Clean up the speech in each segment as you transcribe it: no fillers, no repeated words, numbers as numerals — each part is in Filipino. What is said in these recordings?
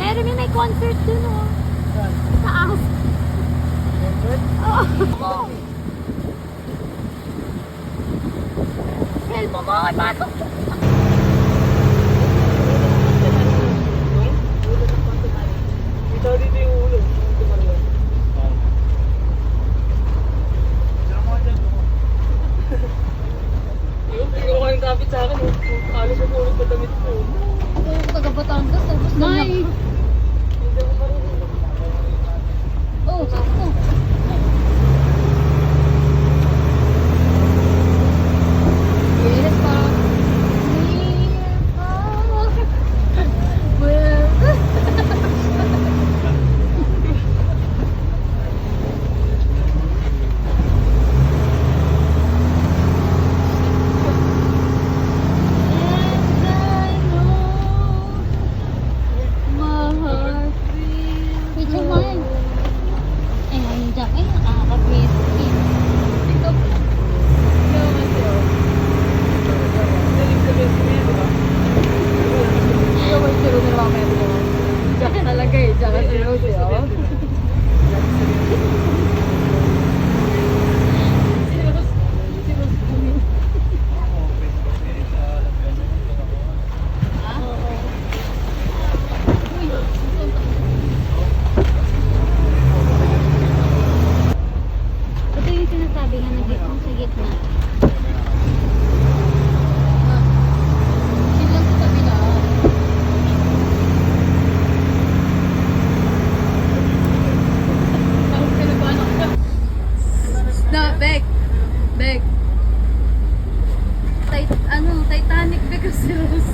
Jeremy, may concert dun oh. Taas. Oh. Help mo mo, pasok. Ito dito yung ulo. Yung tingnan ko yung kapit sa akin. Alis yung ulo pa damit ko. Oo, taga-Batangas. Tapos may. Oh, sakto. Yes, pa. Picture mo yan. Eh, nandiyan kayo. Nakakabit. TikTok. Naman siya. Daling sabihin ko yan, diba? Yung may siro na lang kayo. Diyan talaga eh. Diyan ka siro siya. Ito yung sinasabi nga nandito sa gitna. Yun lang sa tabi na. No, Bek. Bek. Titanic because Rose.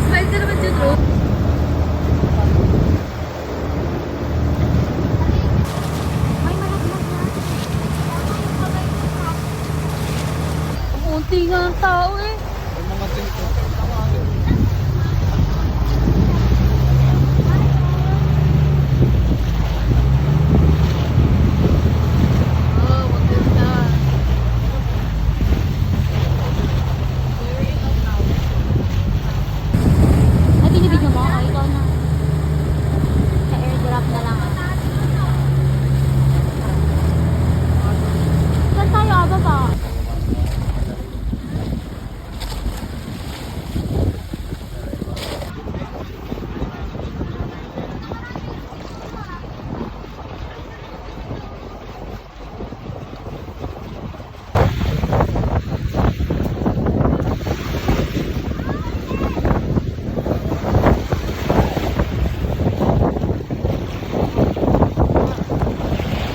Smile ka naman dyan, Rose. May malaglag na. Ang unti nga ang tao eh. Oh, maganda. Ay, binibidyo mo? Ay, ikaw na. Sa airdrop na lang. Saan tayo? Baba.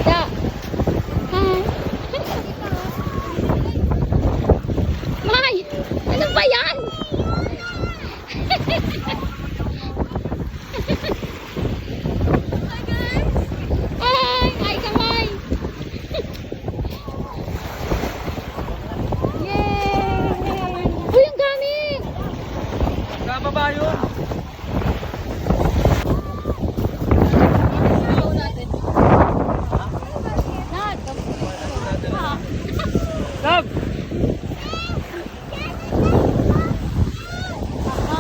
Da. Hi. May! Ano ba yan? Hi! Hi, kamay! Yay! Uy, ang gamit! Kababa yun. Nad! Ah. Love!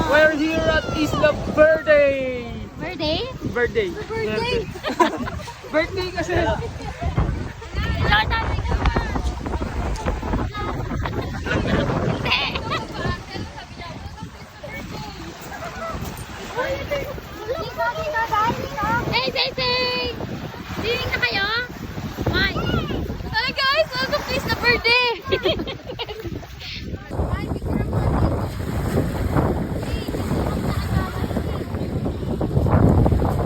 We're here at Isla Verde. Birthday? Birthday. Birthday. Birthday kasi. Lord, sabi ka ba? Hey, say, say! Dinig na kayo? May! Hi guys! Welcome to Isla Verde!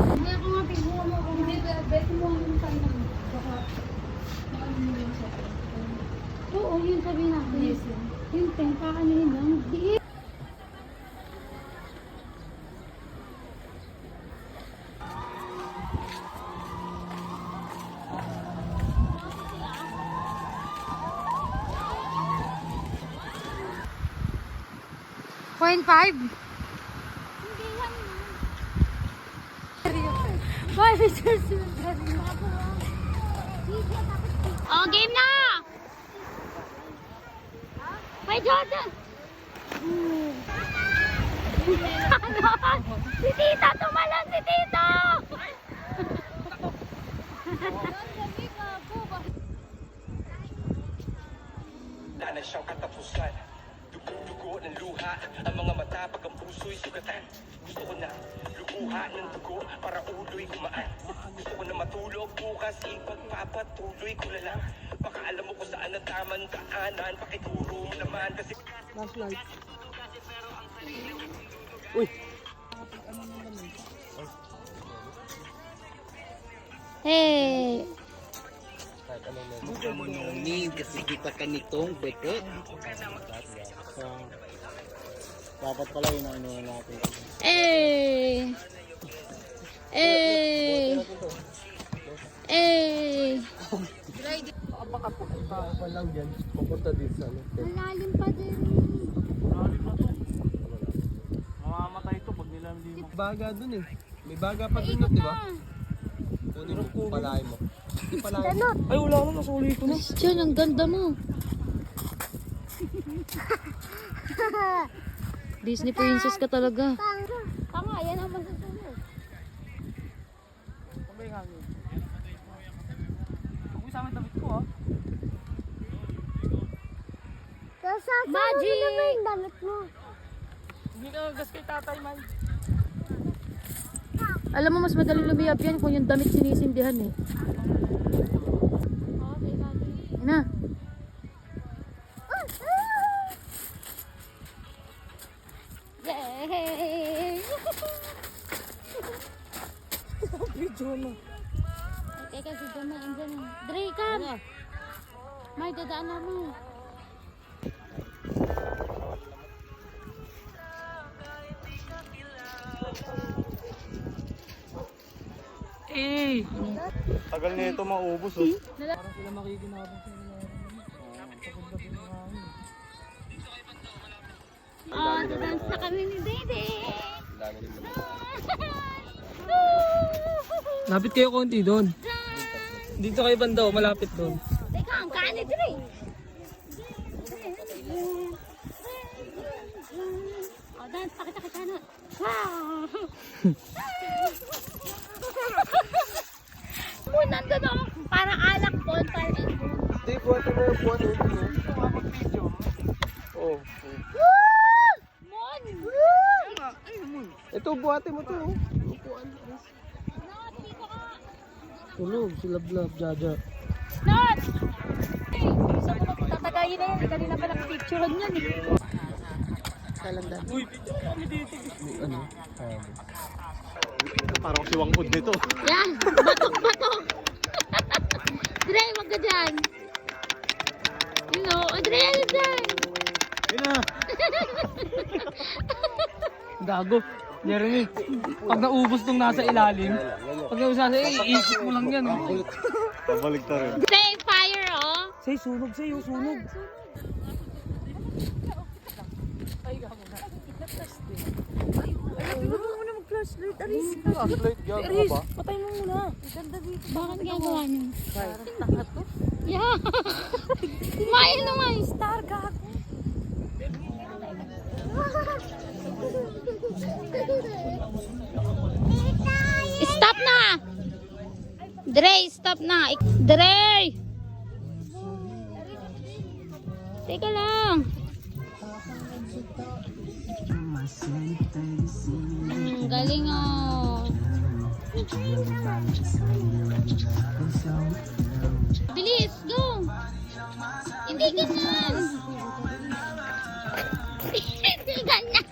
Hindi ako nga pinuha mo kung hindi ka bet mo ang tayo ng baka oo, yun sabi natin. Yes, yun. Yun, kakanin lang. Di 0.5? Hindi yan. Why is there oh, game na! May Jordan! Si Tita! Tumalon si Tita! Wala na siyang katapusan. Dugo-dugo ng luha. Ang mga mata pag ang puso'y sugatan. Gusto ko na luha ng dugo para ulo'y gumaan. Gusto ko na matulog bukas, ipagpapatuloy ko na lang. Baka alam mo kung saan ang tamang daanan. Pakituro mo naman kasi... Last light. Hey! Kamununin kasi kita ka nitong betot. Dapat pala yun ang inuwan natin. Hey! Hey! Hey! Pa lang dyan, papunta din sa ano. Malalim pa din. Mamamatay ito pag nilamlim mo. Baga dun eh. May baga pa dun, di ba? Kunin mo, palahin mo. Hindi palahin mo. Ay, wala ko, nasuli ko na. Christian, ang ganda mo. Disney princess ka talaga. Tama, yan ang masusunod. Pabay hangin. Huwag sa amin damit ko ah. Magic! Hindi ka gas kay tatay, man. Alam mo, mas madaling lumiyab yan kung yung damit sinisindihan eh. Yan na. Yay! Video na. Teka, si Joma, andyan eh. Dre, come! May dadaan namin. Eh! Tagal na ito maubos oh. Parang sila makikinabang sa nila. Oh, dadance na kami ni Dede. Lapit kayo konti doon. Dito kayo banda oh, malapit doon. Teka, ang kanin, Dre. Oh, dance, pakita kita na. Wow! Nandun ako, parang alak bonfire and moon. Hindi, buwate mo yung buwate mo. Ito nga mag-video. Oo. Woo! Mon! Ito, buwate mo to. Tulog, silablab, jaja. Not! So, tatagayin na yan. Kanina pa picturean yan eh. Kalandan. Uy, video kami dito. Ano? Parang si Wangkod nito. Yan! Batok-batok! Dre, wag ka dyan! You know, Dre, ano dyan? Yun na. Gago. Jeremy, pag naubos nung nasa ilalim, pag naubos nasa ilalim, iisip mo lang yan. Pabalik ta rin. Say fire, oh! Say, sunog sa'yo, sunog. Flashlight, gago ba? Patay mo muna. Bakit ginagawa niyo? Yeah! Kumain naman! Star ka! Stop na! Dre, stop na! Dre! Teka lang! Galing oh! Bilis, go! Hindi ganyan! Hindi ganyan!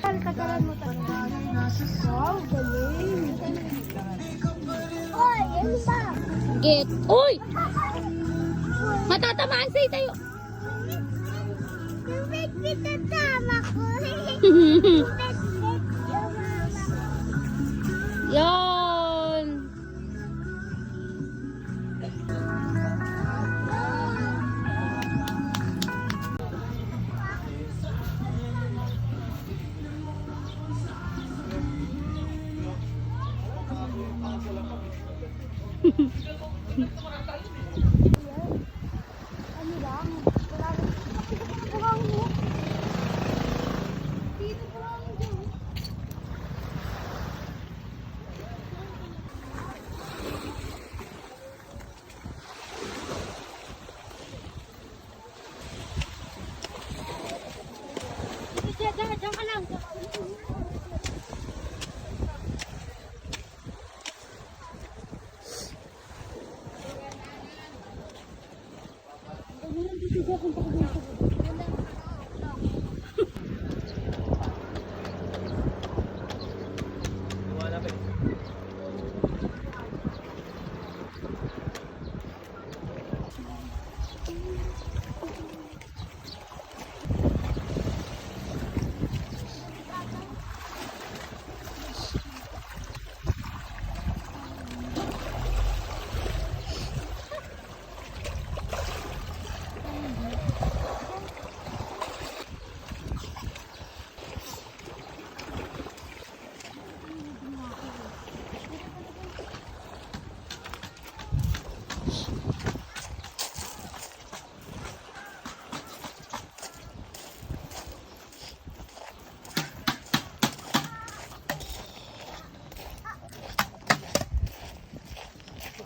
Takalan mo talaga. Wow, galing. Oy, ano ba? Get! Uy! Matatamaan sa'yo tayo! Wait, tatama ko. Yon! Ano lang? Wala lang. Dito pa lang dyan.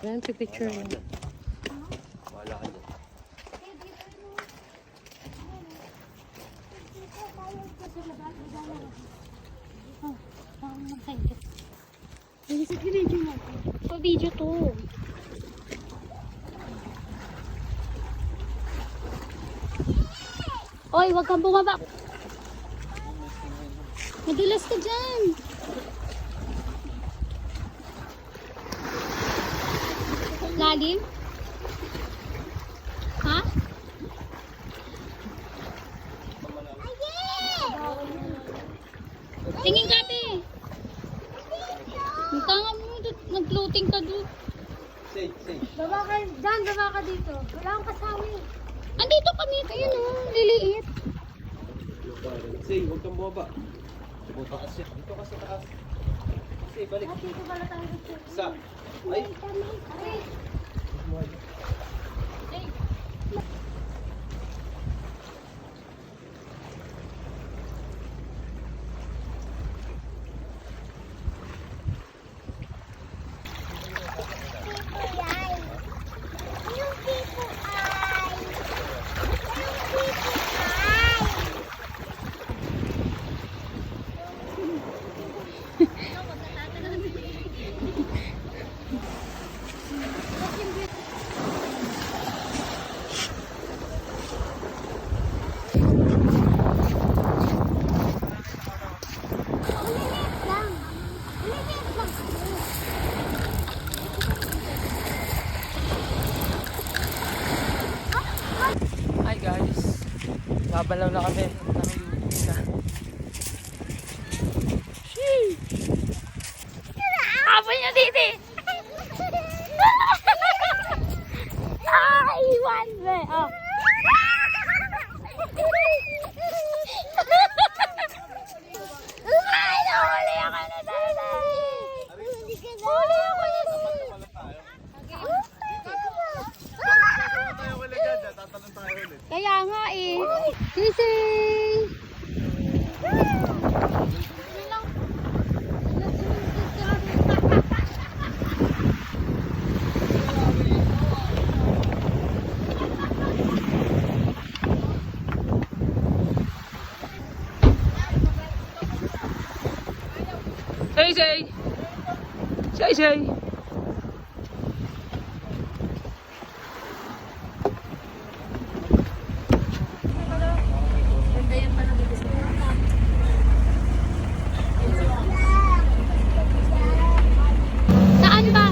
Ayan, picture mo. Wala ka dyan. Video to. Oy, wag kang bumaba. Madulas ka dyan. Lalim? Ha? Tingin ka, te. Ang tanga mo, nag-floating ka doon. Say. Baba ka dyan, baba ka dito. Wala kang kasama eh. Andito kami, ayun o, liliit. Say, huwag kang bumaba. Taas yan. Dito ka sa taas. Say, balik. Dito pala tayo. Isa. Ay. Hi guys. Babalaw na kami. Habol niya, titi. Ah, iwan mo. Oh. Ay, nahuli ako na tayo. Huli ako na Kaya nga eh. Sisi! Say. Saan ba?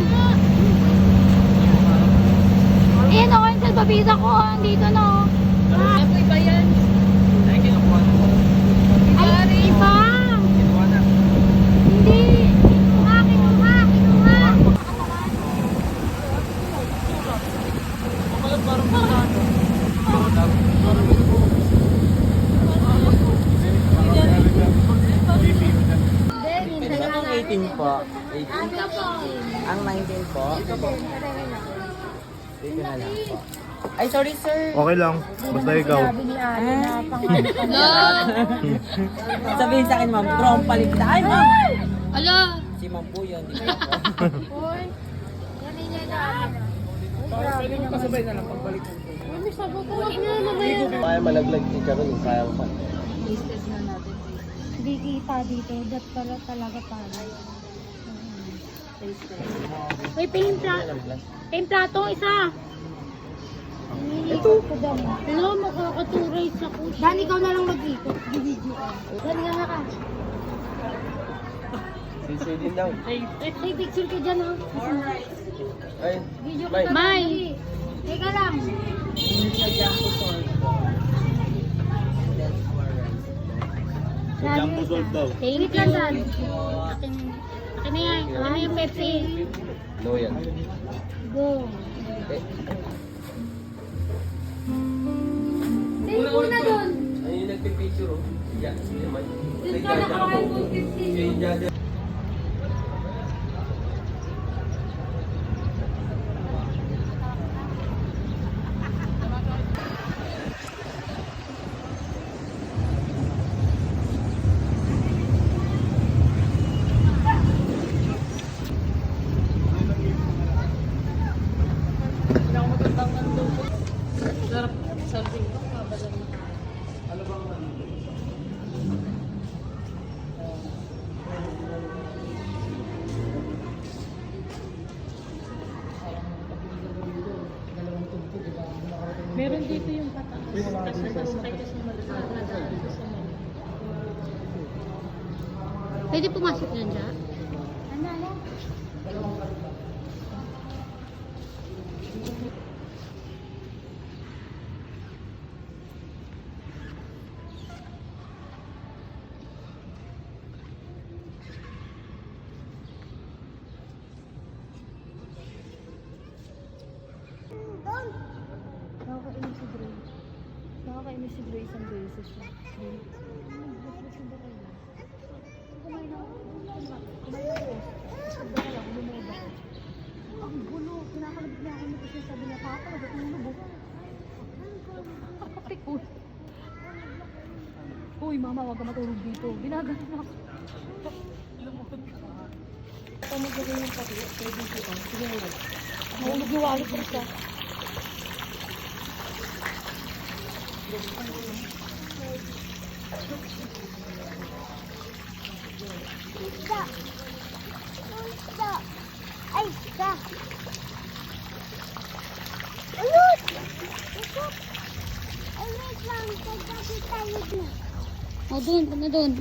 Ayan ako yung salbabida ko. Andito na oh. Ako iba yan. Ay, kinukuha na. Ay, iba! Hindi! Kinuha! Ang 18 po. 18. Ang 19 po. Dito na lang po. Ay, sorry sir. Okay lang. Basta ikaw. Sabihin sa akin, ma'am, prom palit na. Ay, ma'am. Ala! Si ma'am po yun. Di ba po? Kaya malaglag si Karon, kaya mo pa. Hindi kita dito. Dat pala talaga para. Uy, plato isa. Ito. Hello, makakaturay sa kusa. Dan, ikaw na lang mag-ikot. Video ka. Dan, nga ka. Sisi din daw. May picture ka dyan ha. Ay, Video May. ka. May. Teka lang. Jumbo salt daw. Thank you. lang, Dan. Akin na yan. Ano yung Pepsi? no yan. Go. Eh, Save mo na dun. ayun yung nagpipicture oh. Yan, yun naman. Dun ka naka-iPhone 15. Yung Jaja. Meron dito yung pataas. Pwede pumasok dyan dyan? Ano? Nakakainis si Dre. Nakakainis si Dre isang beses siya. Kumain ako. Sabda ka lang, lumubog ako. Ang gulo. Kinakalabit niya ako nito siya. Sabi niya, papa, ba't lumubog? Kapapikul. Uy, mama, huwag ka matulog dito. Ginaganon ako. Lumubog ka. Ito maglagay yung pati. Pwede dito. Sige mo. Mahulog yung wallet ko siya. Ay, isa! Ayun! Ay, wait lang. Pagkakit tayo dun. O, dun. Ano dun?